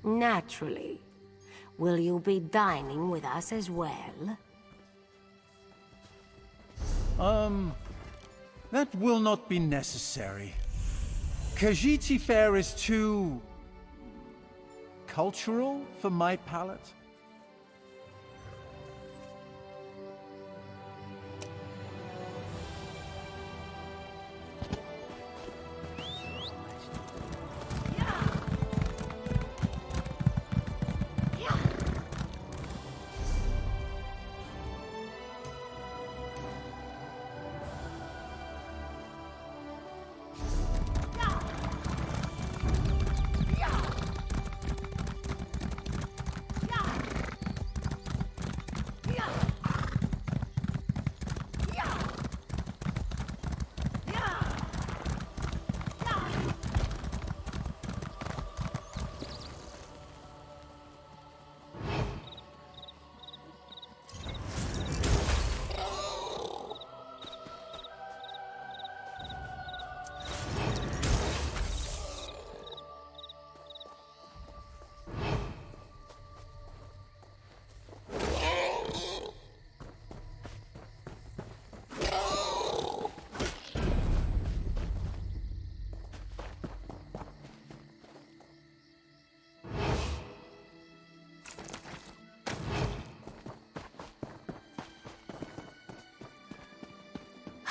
Naturally. Will you be dining with us as well? That will not be necessary. Khajiit fare is too... cultural for my palate.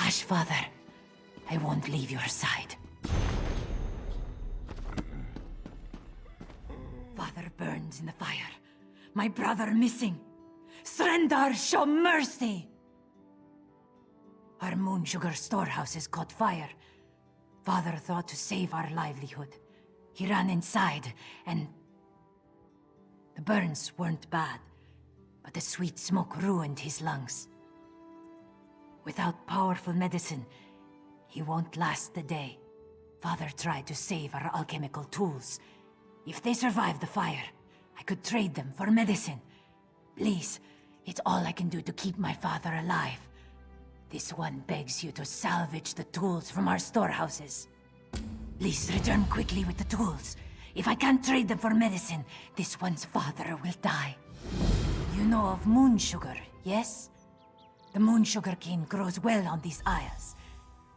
Hush, Father. I won't leave your side. Father burns in the fire. My brother missing. Srendar, show mercy! Our moon sugar storehouses caught fire. Father thought to save our livelihood. He ran inside, and... the burns weren't bad, but the sweet smoke ruined his lungs. Without powerful medicine, he won't last the day. Father tried to save our alchemical tools. If they survive the fire, I could trade them for medicine. Please, it's all I can do to keep my father alive. This one begs you to salvage the tools from our storehouses. Please return quickly with the tools. If I can't trade them for medicine, this one's father will die. You know of moon sugar, yes? The moon sugar cane grows well on these isles.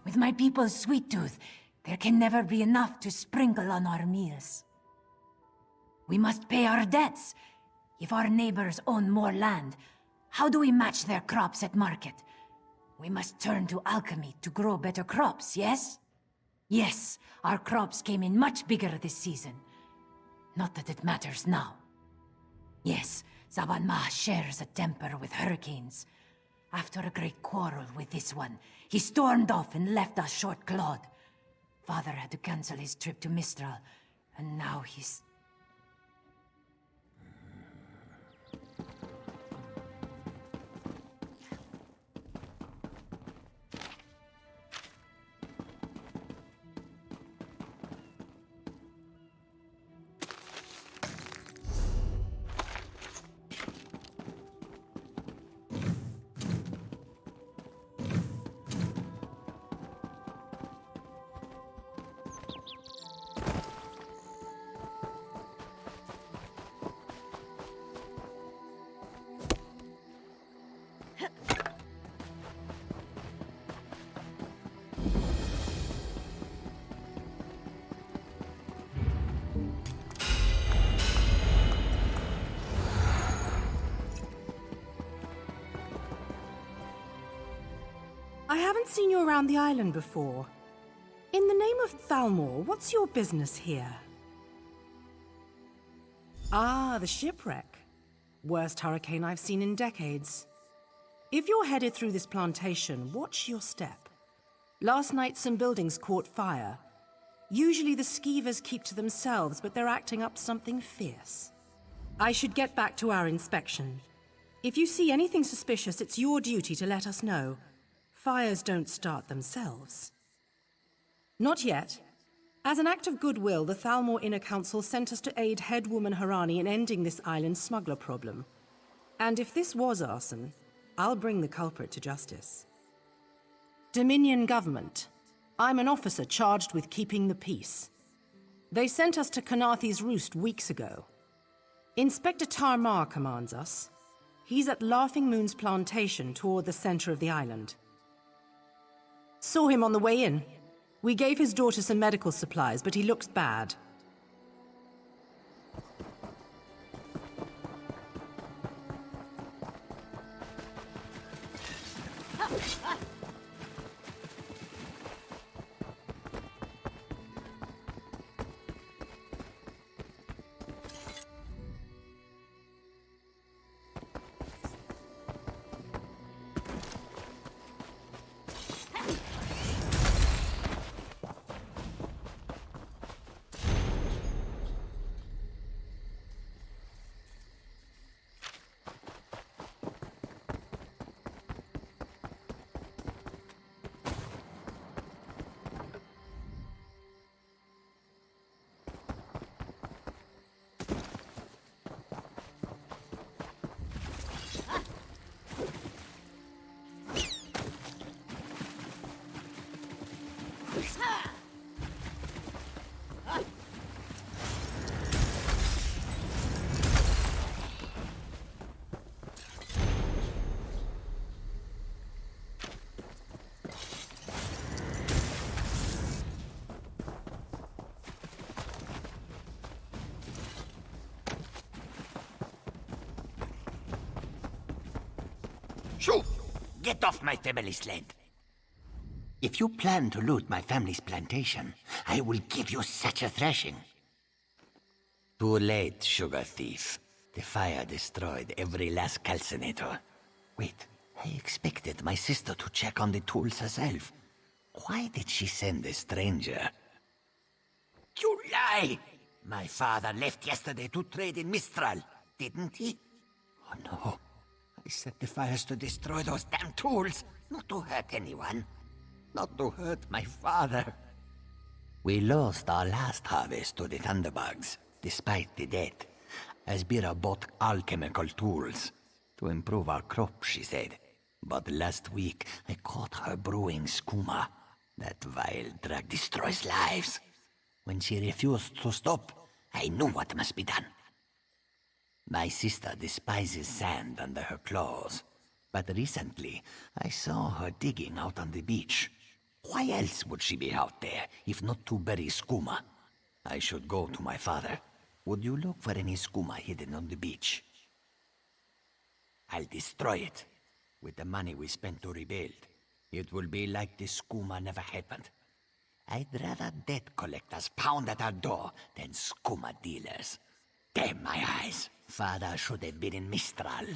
With my people's sweet tooth, there can never be enough to sprinkle on our meals. We must pay our debts. If our neighbors own more land, how do we match their crops at market? We must turn to alchemy to grow better crops, yes? Yes, our crops came in much bigger this season. Not that it matters now. Yes, Zaban Ma shares a temper with hurricanes. After a great quarrel with this one, he stormed off and left us short-clawed. Father had to cancel his trip to Mistral, and now he's... I haven't seen you around the island before. In the name of Thalmor, what's your business here? Ah, the shipwreck. Worst hurricane I've seen in decades. If you're headed through this plantation, watch your step. Last night some buildings caught fire. Usually the skeevers keep to themselves, but they're acting up something fierce. I should get back to our inspection. If you see anything suspicious, it's your duty to let us know. Fires don't start themselves. Not yet. As an act of goodwill, the Thalmor Inner Council sent us to aid headwoman Harani in ending this island's smuggler problem. And if this was arson, I'll bring the culprit to justice. Dominion government. I'm an officer charged with keeping the peace. They sent us to Kanathi's Roost weeks ago. Inspector Tarmar commands us. He's at Laughing Moon's plantation toward the center of the island. Saw him on the way in. We gave his daughter some medical supplies, but he looks bad. Shoo! Get off my family's land. If you plan to loot my family's plantation, I will give you such a thrashing. Too late, sugar thief. The fire destroyed every last calcinator. Wait, I expected my sister to check on the tools herself. Why did she send a stranger? You lie! My father left yesterday to trade in Mistral, didn't he? Oh no. I set the fires to destroy those damn tools, not to hurt anyone. Not to hurt my father. We lost our last harvest to the thunderbugs, despite the death. Asbira bought alchemical tools to improve our crop, she said. But last week, I caught her brewing skooma. That vile drug destroys lives. When she refused to stop, I knew what must be done. My sister despises sand under her claws, but recently I saw her digging out on the beach. Why else would she be out there, if not to bury skooma? I should go to my father. Would you look for any skooma hidden on the beach? I'll destroy it. With the money we spent to rebuild, it will be like the skooma never happened. I'd rather debt collectors pound at our door than skooma dealers. Damn my eyes. Father should have been in Mistral.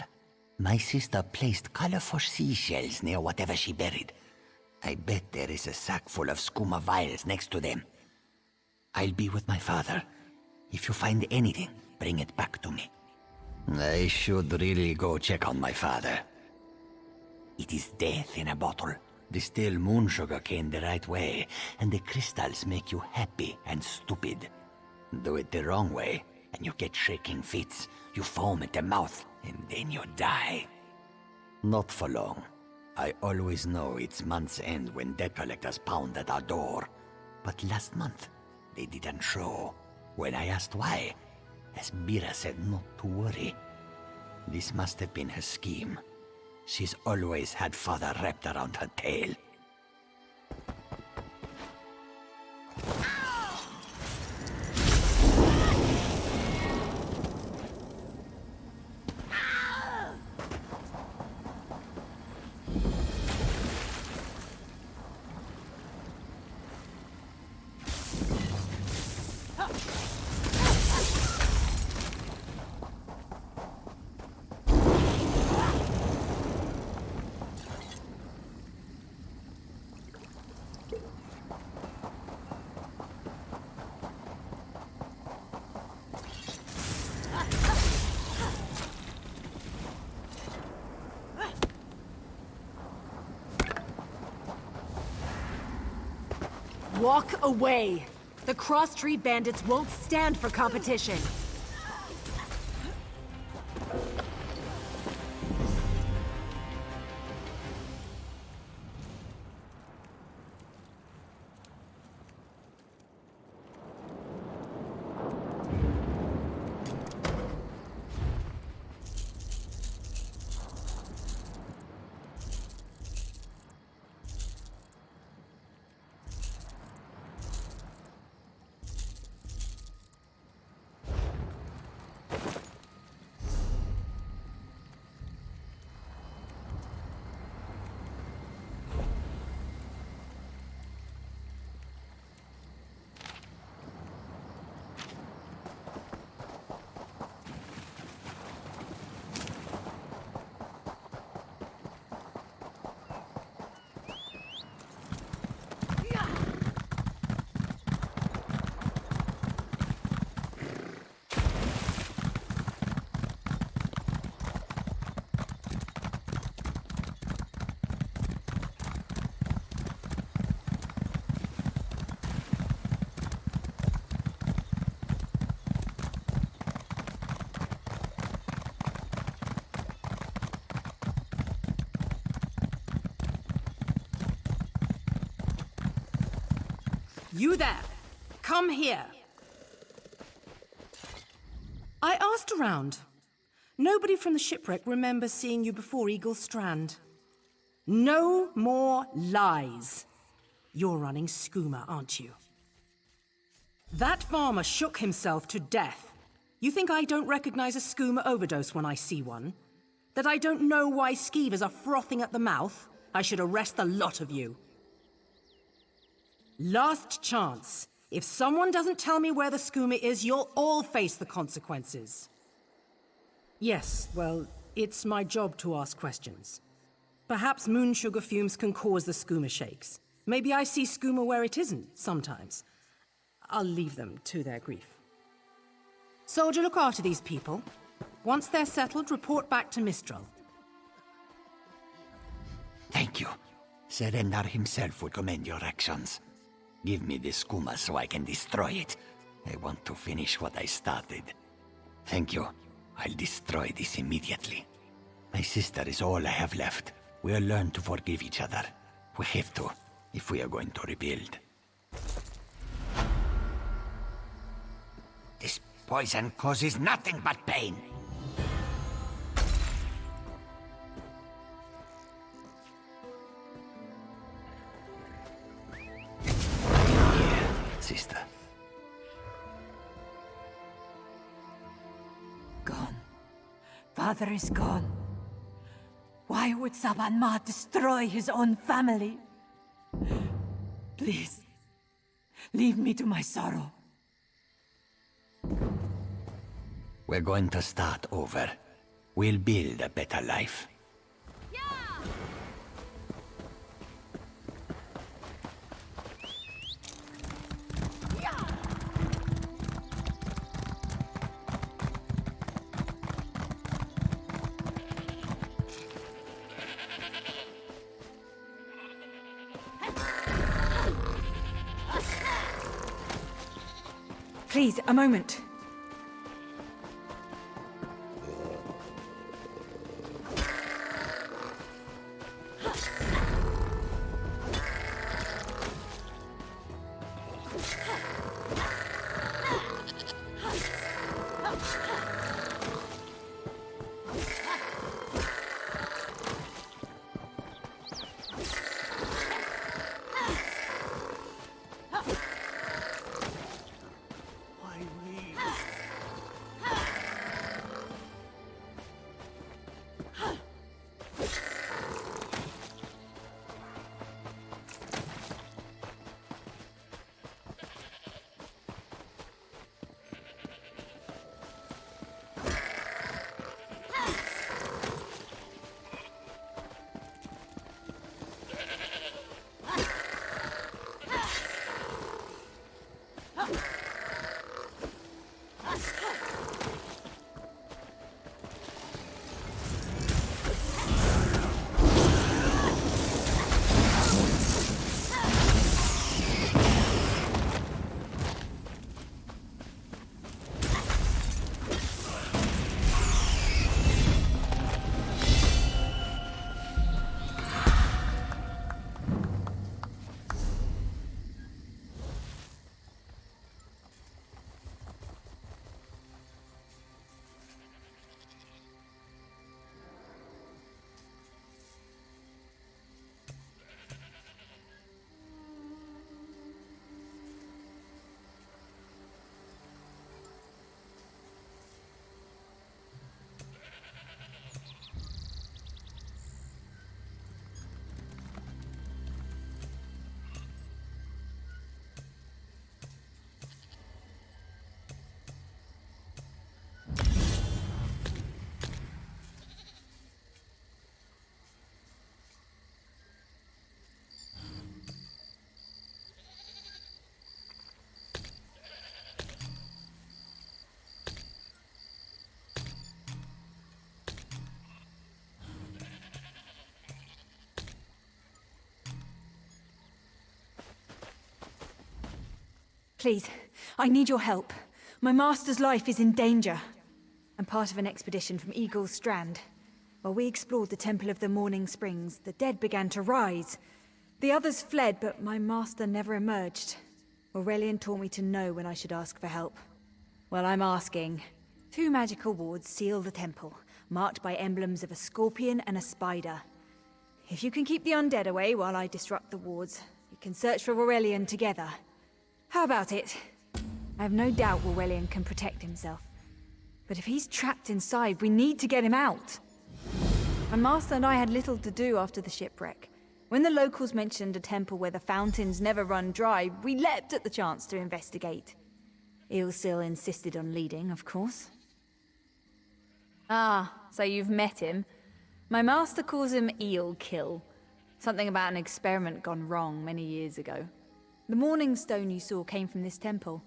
My sister placed colorful seashells near whatever she buried. I bet there is a sack full of skooma vials next to them. I'll be with my father. If you find anything, bring it back to me. I should really go check on my father. It is death in a bottle. Distill moon sugar cane the right way, and the crystals make you happy and stupid. Do it the wrong way, and you get shaking fits. You foam at the mouth, and then you die. Not for long. I always know it's month's end when debt collectors pound at our door. But last month, they didn't show. When I asked why, Asbira said not to worry. This must have been her scheme. She's always had father wrapped around her tail. Walk away! The cross-tree bandits won't stand for competition. You there! Come here! I asked around. Nobody from the shipwreck remembers seeing you before Eagle Strand. No more lies. You're running Skooma, aren't you? That farmer shook himself to death. You think I don't recognize a Skooma overdose when I see one? That I don't know why skeevers are frothing at the mouth? I should arrest the lot of you. Last chance. If someone doesn't tell me where the Skooma is, you'll all face the consequences. Yes, well, it's my job to ask questions. Perhaps moon sugar fumes can cause the Skooma shakes. Maybe I see Skooma where it isn't, sometimes. I'll leave them to their grief. Soldier, look after these people. Once they're settled, report back to Mistral. Thank you. Serendar himself would commend your actions. Give me this skooma so I can destroy it. I want to finish what I started. Thank you. I'll destroy this immediately. My sister is all I have left. We'll learn to forgive each other. We have to, if we are going to rebuild. This poison causes nothing but pain. Sister. Gone. Father is gone. Why would Saban Ma destroy his own family? Please, leave me to my sorrow. We're going to start over. We'll build a better life. Please, a moment. Please, I need your help. My master's life is in danger. I'm part of an expedition from Eagle's Strand. While we explored the Temple of the Morning Springs, the dead began to rise. The others fled, but my master never emerged. Aurelian taught me to know when I should ask for help. Well, I'm asking. 2 magical wards seal the temple, marked by emblems of a scorpion and a spider. If you can keep the undead away while I disrupt the wards, we can search for Aurelian together. How about it? I have no doubt Aurelian can protect himself. But if he's trapped inside, we need to get him out. My master and I had little to do after the shipwreck. When the locals mentioned a temple where the fountains never run dry, we leapt at the chance to investigate. Ilsil insisted on leading, of course. Ah, so you've met him. My master calls him Eel Kill. Something about an experiment gone wrong many years ago. The morning stone you saw came from this temple.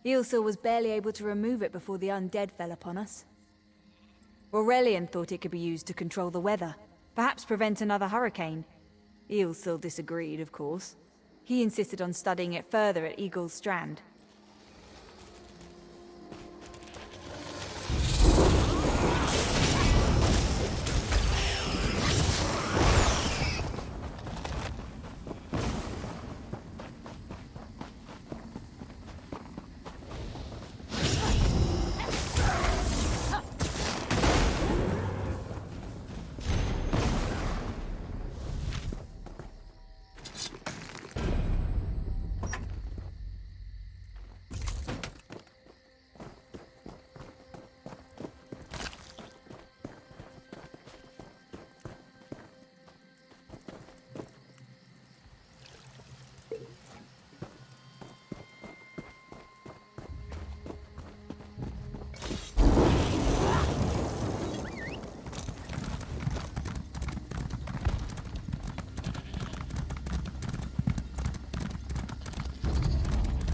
Ilsil was barely able to remove it before the undead fell upon us. Aurelian thought it could be used to control the weather, perhaps prevent another hurricane. Ilsil disagreed, of course. He insisted on studying it further at Eagle's Strand.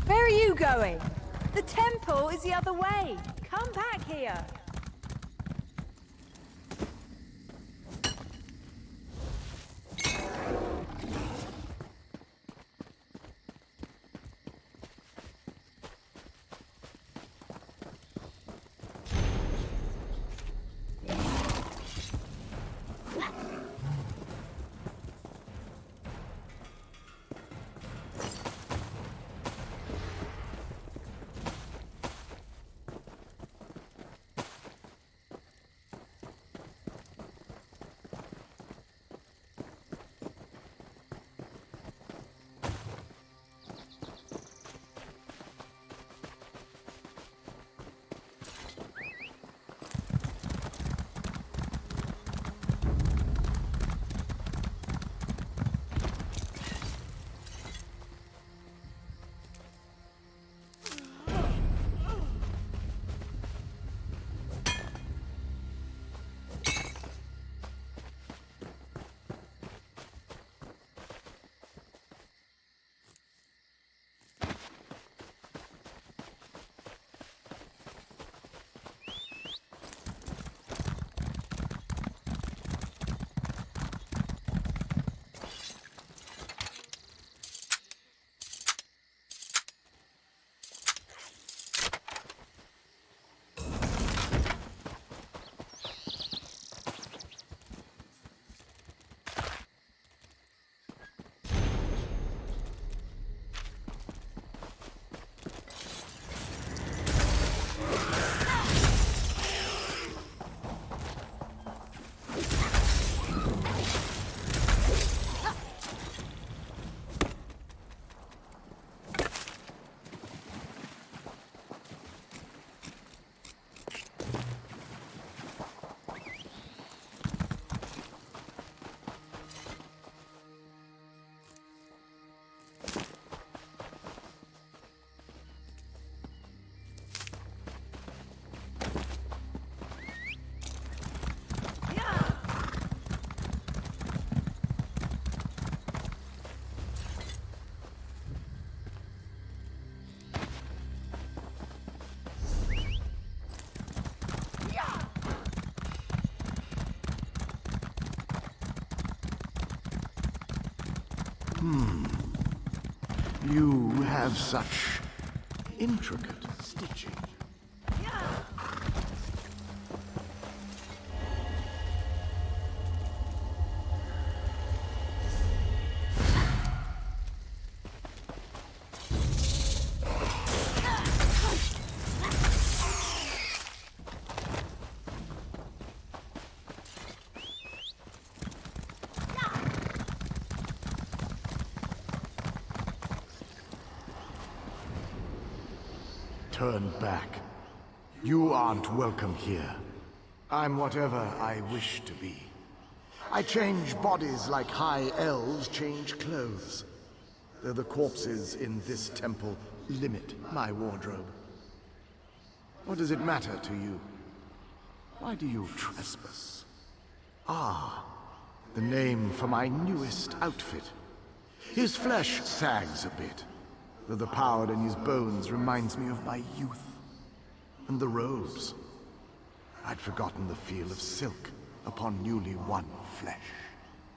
Where are you going? The temple is the other way. Come back here. You have such intricate stitching. turned back. You aren't welcome here. I'm whatever I wish to be. I change bodies like high elves change clothes. Though the corpses in this temple limit my wardrobe. What does it matter to you? Why do you trespass? Ah, the name for my newest outfit. His flesh sags a bit, though the power in his bones reminds me of my youth. And the robes. I'd forgotten the feel of silk upon newly won flesh.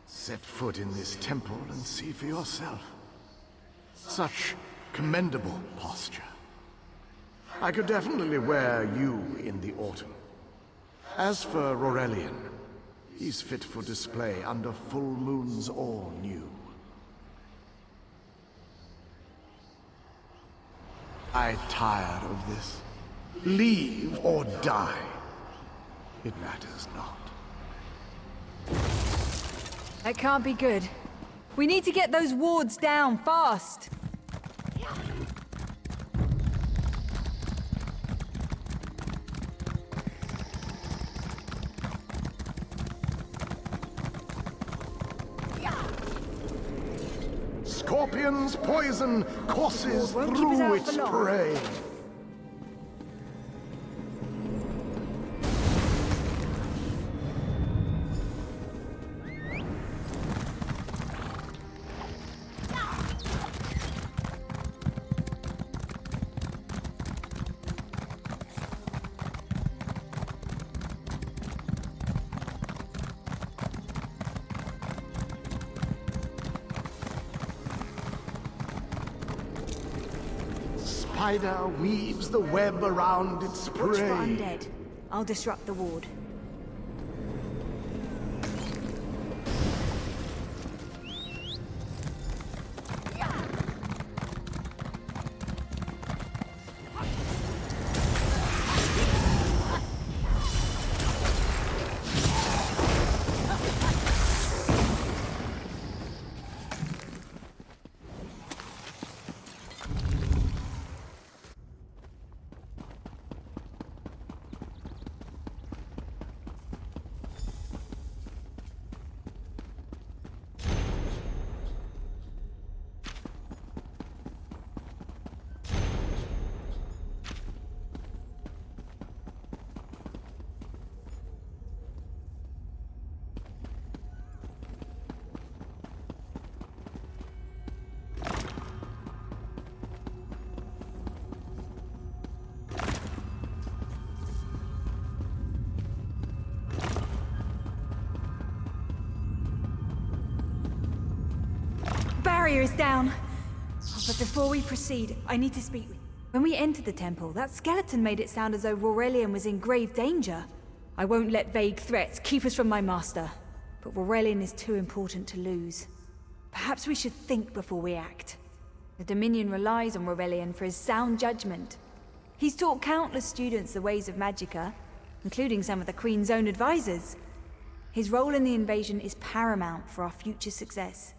Set foot in this temple and see for yourself. Such commendable posture. I could definitely wear you in the autumn. As for Rorelian, he's fit for display under full moons all new. I'm tired of this. Leave or die. It matters not. That can't be good. We need to get those wards down, fast! Scorpion's poison courses Won't keep us through out its for long. prey. Spider weaves the web around its Watch for prey. undead. I'll disrupt the ward. Barrier is down. Oh, but before we proceed, I need to speak with... When we entered the temple, that skeleton made it sound as though Rorelian was in grave danger. I won't let vague threats keep us from my master. But Rorelian is too important to lose. Perhaps we should think before we act. The Dominion relies on Rorelian for his sound judgment. He's taught countless students the ways of Magicka, including some of the Queen's own advisors. His role in the invasion is paramount for our future success.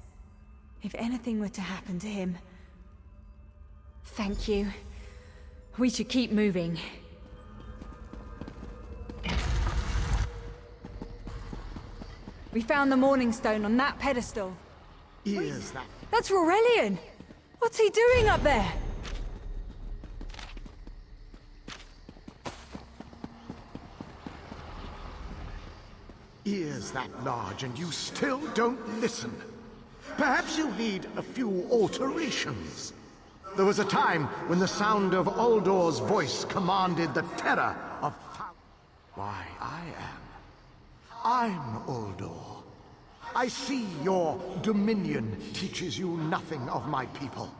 If anything were to happen to him... Thank you. We should keep moving. We found the Morning Stone on that pedestal. Is that... That's Rorelian! What's he doing up there? Ears that large and you still don't listen. Perhaps you need a few alterations. There was a time when the sound of Uldor's voice commanded the terror of why I'm Uldor. I see your dominion teaches you nothing of my people.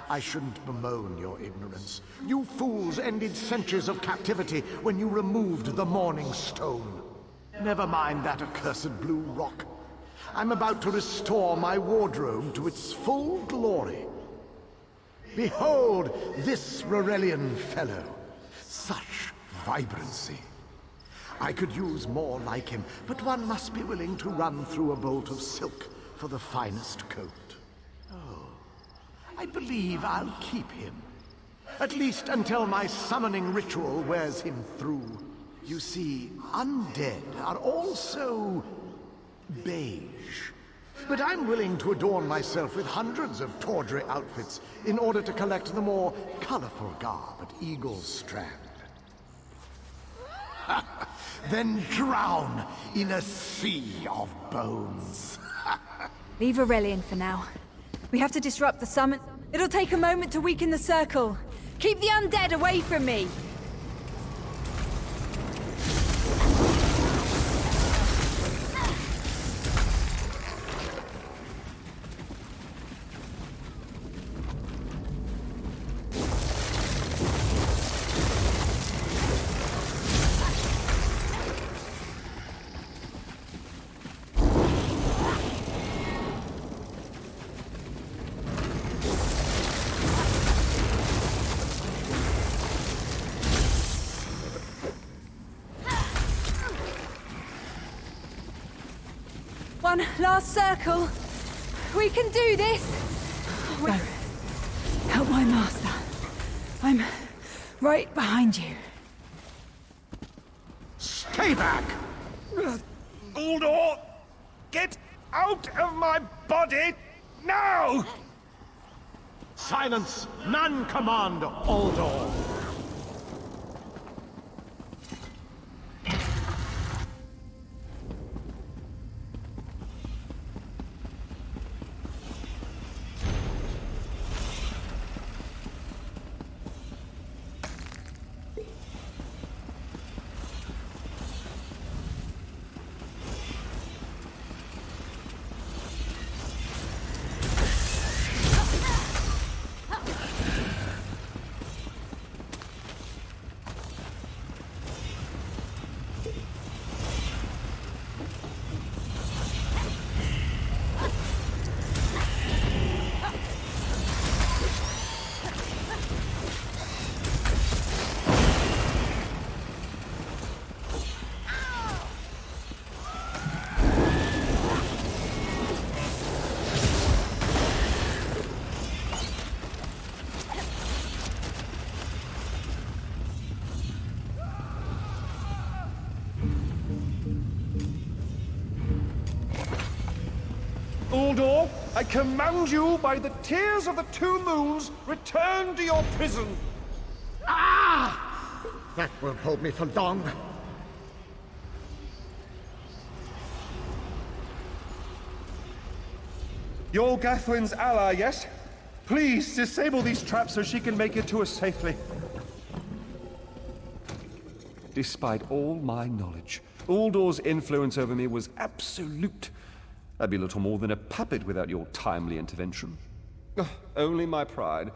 I shouldn't bemoan your ignorance. You fools ended centuries of captivity when you removed the Morning Stone. Never mind that accursed blue rock. I'm about to restore my wardrobe to its full glory. Behold this Rorelian fellow. Such vibrancy. I could use more like him, but one must be willing to run through a bolt of silk for the finest coat. Oh, I believe I'll keep him. At least until my summoning ritual wears him through. You see, undead are also beige. But I'm willing to adorn myself with hundreds of tawdry outfits in order to collect the more colorful garb at Eagle's Strand. Then drown in a sea of bones. Leave Aurelian for now. We have to disrupt the summon. It'll take a moment to weaken the circle. Keep the undead away from me! One last circle. We can do this. Help my master. I'm right behind you. Stay back! Uldor! Get out of my body now! Silence! None command Uldor! Uldor, I command you by the tears of the two moons, return to your prison. Ah! That won't hold me for long. You're Gathwin's ally, yes? Please, disable these traps so she can make it to us safely. Despite all my knowledge, Uldor's influence over me was absolute. I'd be little more than a puppet without your timely intervention. Only my pride.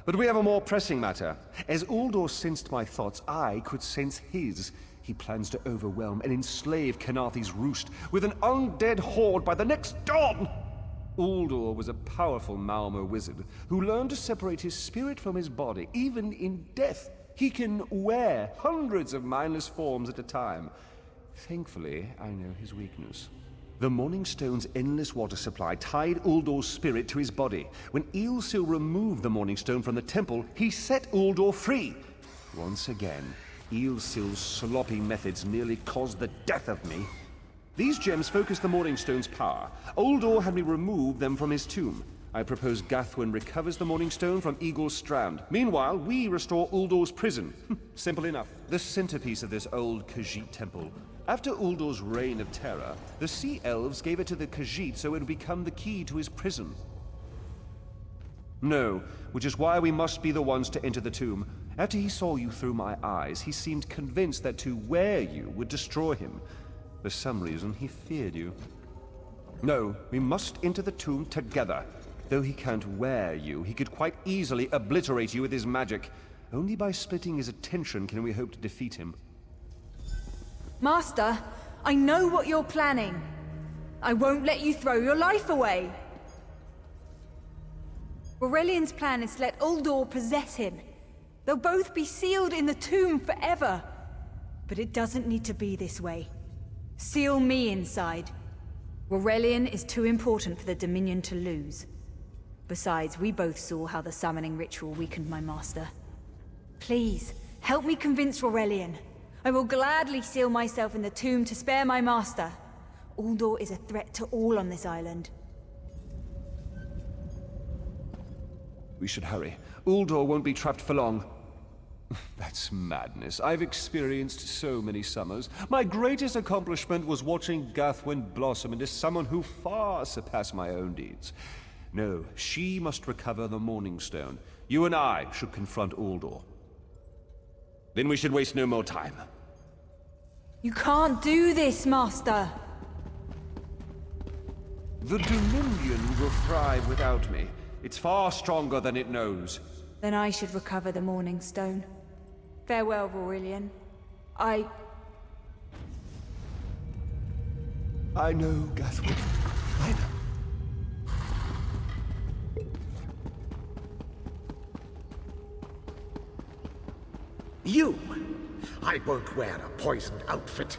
But we have a more pressing matter. As Uldor sensed my thoughts, I could sense his. He plans to overwhelm and enslave Kenathi's roost with an undead horde by the next dawn! Uldor was a powerful Malmo wizard who learned to separate his spirit from his body, even in death. He can wear hundreds of mindless forms at a time. Thankfully, I know his weakness. The Morning Stone's endless water supply tied Uldor's spirit to his body. When Eilsil removed the Morning Stone from the temple, he set Uldor free. Once again, Eilsil's sloppy methods nearly caused the death of me. These gems focus the Morning Stone's power. Uldor had me remove them from his tomb. I propose Gathwin recovers the Morning Stone from Eagle's Strand. Meanwhile, we restore Uldor's prison. Simple enough. The centerpiece of this old Khajiit temple. After Uldor's reign of terror, the Sea Elves gave it to the Khajiit so it would become the key to his prison. No, which is why we must be the ones to enter the tomb. After he saw you through my eyes, he seemed convinced that to wear you would destroy him. For some reason, he feared you. No, we must enter the tomb together. Though he can't wear you, he could quite easily obliterate you with his magic. Only by splitting his attention can we hope to defeat him. Master, I know what you're planning. I won't let you throw your life away. Aurelian's plan is to let Uldor possess him. They'll both be sealed in the tomb forever. But it doesn't need to be this way. Seal me inside. Aurelian is too important for the Dominion to lose. Besides, we both saw how the summoning ritual weakened my master. Please, help me convince Aurelian. I will gladly seal myself in the tomb to spare my master. Uldor is a threat to all on this island. We should hurry. Uldor won't be trapped for long. That's madness. I've experienced so many summers. My greatest accomplishment was watching Gathwin blossom into someone who far surpassed my own deeds. No, she must recover the Morning Stone. You and I should confront Uldor. Then we should waste no more time. You can't do this, Master! The Dominion will thrive without me. It's far stronger than it knows. Then I should recover the Morning Stone. Farewell, Aurelian. I know, Gathwin. I know. You! I won't wear a poisoned outfit.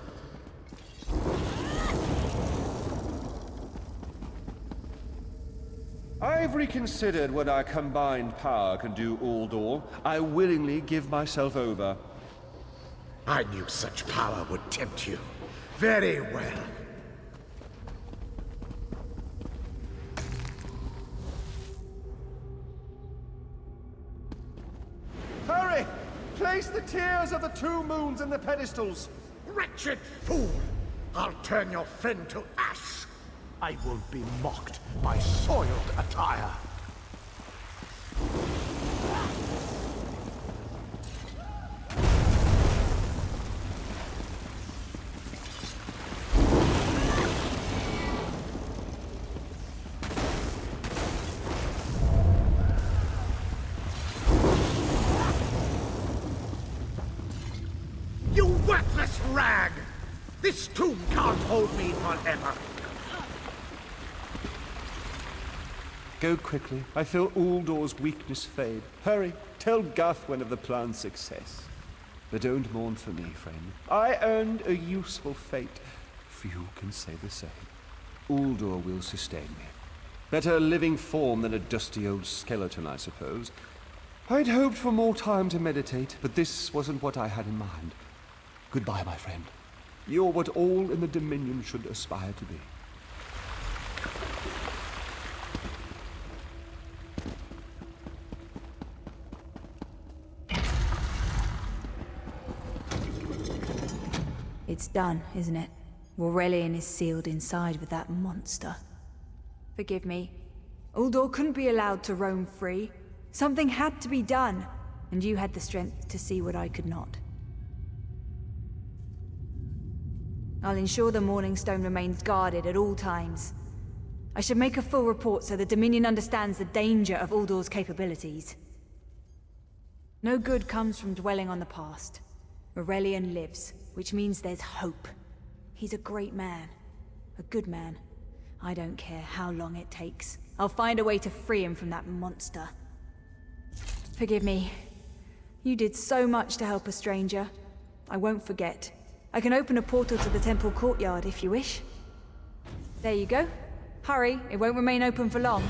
I've reconsidered what our combined power can do, Uldor. I willingly give myself over. I knew such power would tempt you. Very well. Hurry! Place the tears of the two moons in the pedestals. Wretched fool! I'll turn your friend to ash. I won't be mocked by soiled attire. You worthless rag! This tomb can't hold me forever. Go quickly. I feel Uldor's weakness fade. Hurry, tell Gathwin of the plan's success. But don't mourn for me, friend. I earned a useful fate. Few can say the same. Uldor will sustain me. Better a living form than a dusty old skeleton, I suppose. I'd hoped for more time to meditate, but this wasn't what I had in mind. Goodbye, my friend. You're what all in the Dominion should aspire to be. It's done, isn't it? Aurelian is sealed inside with that monster. Forgive me. Uldor couldn't be allowed to roam free. Something had to be done, and you had the strength to see what I could not. I'll ensure the Morning Stone remains guarded at all times. I should make a full report so the Dominion understands the danger of Uldor's capabilities. No good comes from dwelling on the past. Aurelian lives, which means there's hope. He's a great man. A good man. I don't care how long it takes. I'll find a way to free him from that monster. Forgive me. You did so much to help a stranger. I won't forget. I can open a portal to the temple courtyard if you wish. There you go. Hurry, it won't remain open for long.